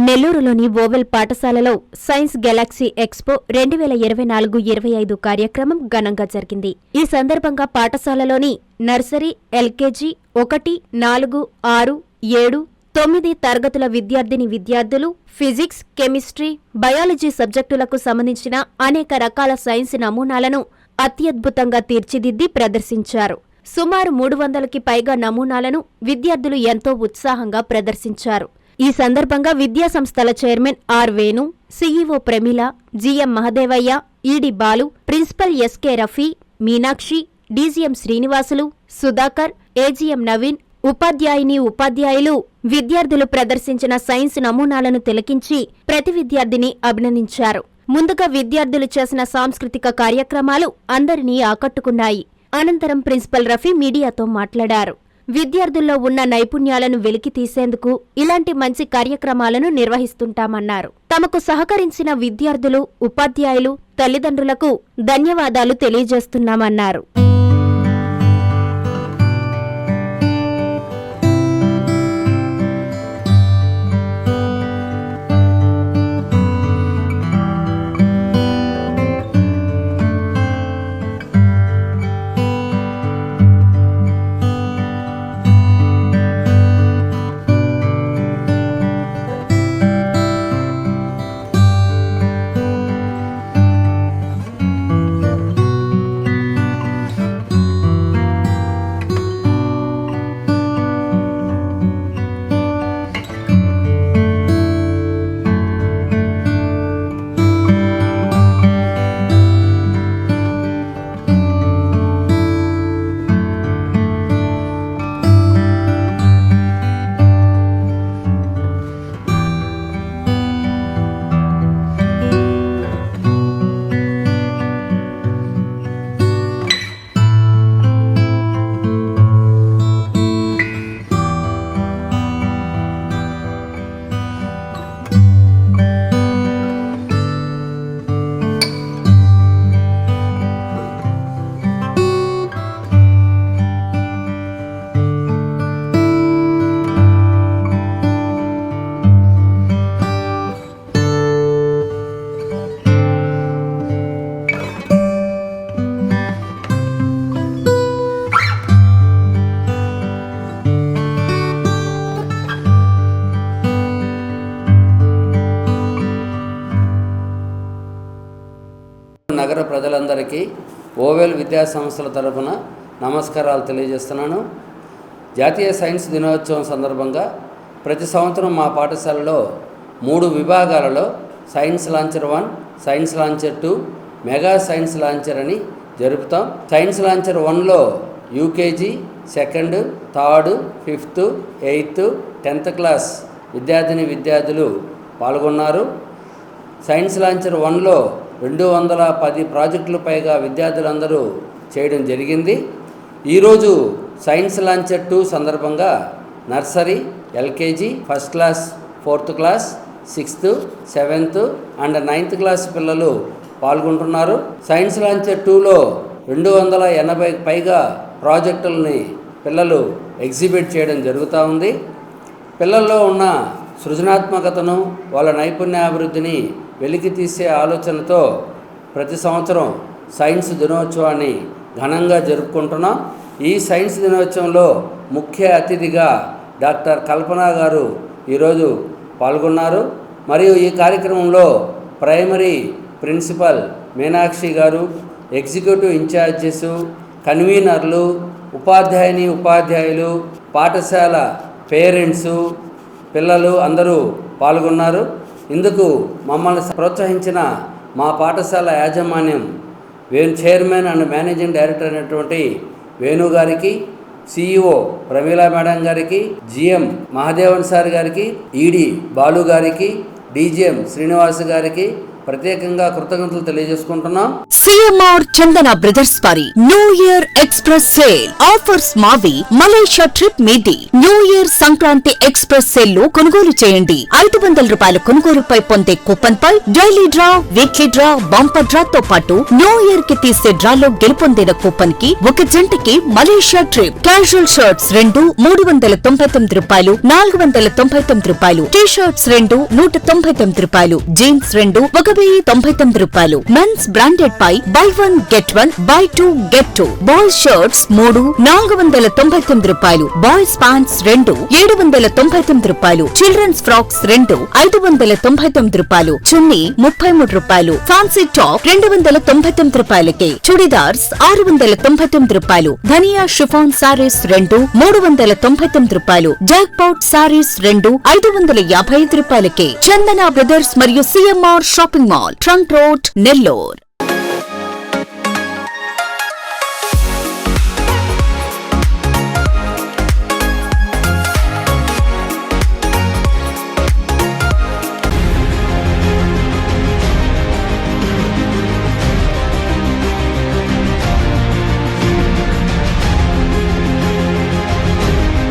నెల్లూరులోని ఓవెల్ పాఠశాలలో science Galaxy expo 2024-25 కార్యక్రమం ఘనంగా జరిగింది. ఈ సందర్భంగా పాఠశాలలోని నర్సరీ, ఎల్కేజీ 1, 4, 6, 7, 9 తరగతుల విద్యార్థులు ఫిజిక్స్, కెమిస్ట్రీ, బయాలజీ సబ్జెక్టులకు సంబంధించిన అనేక రకాల సైన్స్ నమూనాలను అత్యద్భుతంగా తీర్చిదిద్ది ప్రదర్శించారు. సుమారు 300కి పైగా నమూనాలను విద్యార్థులు ఎంతో ఉత్సాహంగా ప్రదర్శించారు. ఈ సందర్భంగా విద్యాసంస్థల chairman R. Venu, CEO Pramila, GM Mahadevaiah, ED Balu, principal SK Rafi, Meenakshi, DGM Srinivasulu, Sudhakar, AGM Naveen, ఉపాధ్యాయులు విద్యార్థులు ప్రదర్శించిన సైన్స్ నమూనాలను తిలకించి ప్రతి విద్యార్థిని అభినందించారు. ముందుగా విద్యార్థులు చేసిన సాంస్కృతిక కార్యక్రమాలు అందరినీ ఆకట్టుకున్నాయి. అనంతరం ప్రిన్సిపల్ రఫీ మీడియాతో మాట్లాడారు. విద్యార్థుల్లో ఉన్న నైపుణ్యాలను వెలికి తీసేందుకు ఇలాంటి మంచి కార్యక్రమాలను నిర్వహిస్తుంటామన్నారు. తమకు సహకరించిన విద్యార్థులు, ఉపాధ్యాయులు, తల్లిదండ్రులకు ధన్యవాదాలు తెలియజేస్తున్నామన్నారు. నగర ప్రజలందరికీ ఓవెల్ విద్యా సంస్థల తరఫున నమస్కారాలు తెలియజేస్తున్నాను. జాతీయ సైన్స్ దినోత్సవం సందర్భంగా ప్రతి సంవత్సరం మా పాఠశాలలో 3 విభాగాలలో science launcher 1, science launcher 2, mega science launcher అని జరుపుతాం. సైన్స్ లాంచర్ 1లో UKG, 2nd, 3rd, 5th, 8th, 10th class విద్యార్థులు పాల్గొన్నారు. సైన్స్ లాంచర్ 1లో 210 ప్రాజెక్టులు పైగా విద్యార్థులందరూ చేయడం జరిగింది. ఈరోజు సైన్స్ లాంచర్ 2 సందర్భంగా nursery, LKG, 1st class, 4th class, 6th, 7th and 9th class పిల్లలు పాల్గొంటున్నారు. సైన్స్ లాంచర్ 2లో 280 పైగా ప్రాజెక్టులని పిల్లలు ఎగ్జిబిట్ చేయడం జరుగుతూ ఉంది. పిల్లల్లో ఉన్న సృజనాత్మకతను, వాళ్ళ నైపుణ్యాభివృద్ధిని వెలికి తీసే ఆలోచనతో ప్రతి సంవత్సరం సైన్స్ దినోత్సవాన్ని ఘనంగా జరుపుకుంటున్నాం. ఈ సైన్స్ దినోత్సవంలో ముఖ్య అతిథిగా డాక్టర్ కల్పన గారు ఈరోజు పాల్గొన్నారు. మరియు ఈ కార్యక్రమంలో ప్రైమరీ ప్రిన్సిపల్ మీనాక్షి గారు, ఎగ్జిక్యూటివ్ ఇన్ఛార్జెస్, కన్వీనర్లు, ఉపాధ్యాయులు, పాఠశాల పేరెంట్స్, పిల్లలు అందరూ పాల్గొన్నారు. ఇందుకు మమ్మల్ని ప్రోత్సహించిన మా పాఠశాల యాజమాన్యం, చైర్మన్ అండ్ మేనేజింగ్ డైరెక్టర్ అయినటువంటి వేణు గారికి, సీఈఓ ప్రమీల మేడం గారికి, జీఎం మహదేవన్ సార్ గారికి, ఈడీ బాలు గారికి, డీజీఎం శ్రీనివాస్ గారికి, ప్రత్యేకంగా కృతజ్ఞతలు తెలియజేసుకుంటున్నాం. సిఎంఆర్ చందన బ్రదర్స్ వారి new year express sale offers మావి. మలేషియా ట్రిప్ మీది. New year Sankranti express sale లో కొనుగోలు చేయండి. 500 రూపాయల కొనుగోలుపై పొందే కూపన్ పై daily draw, weekly draw, bumper draw తో పాటు న్యూ ఇయర్ కి తీసే డ్రాలో గెలుపొందిన కూపన్ కి ఒక జంటకి మలేషియా ట్రిప్. క్యాజువల్ షర్ట్స్ 2 399 రూపాయలు, 499 రూపాయలు. టీ షర్ట్స్ 2 199 రూపాయలు. జీన్స్ 2 1099 రూపాయలు. మెన్స్ బ్రాండెడ్ పై buy 1 get 1, buy 2 get 2. Boys shirts 3 499 రూపాయలు. బాయ్స్ ప్యాంట్స్ 2 799 రూపాయలు. చిల్డ్రన్స్ ఫ్రాక్స్ 2 599 రూపాయలు. చున్నీ 33 రూపాయలు. ఫ్యాన్సీ టాప్ 299 రూపాయలకి. చుడిదార్స్ 699 రూపాయలు. ధనియా షిఫాన్ సారీస్ 2 399 రూపాయలు. జాక్ పాట్ సారీస్ 2 555 రూపాయలకి. చందన బ్రదర్స్ మరియు CMR shopping mall, trunk road, Nellore.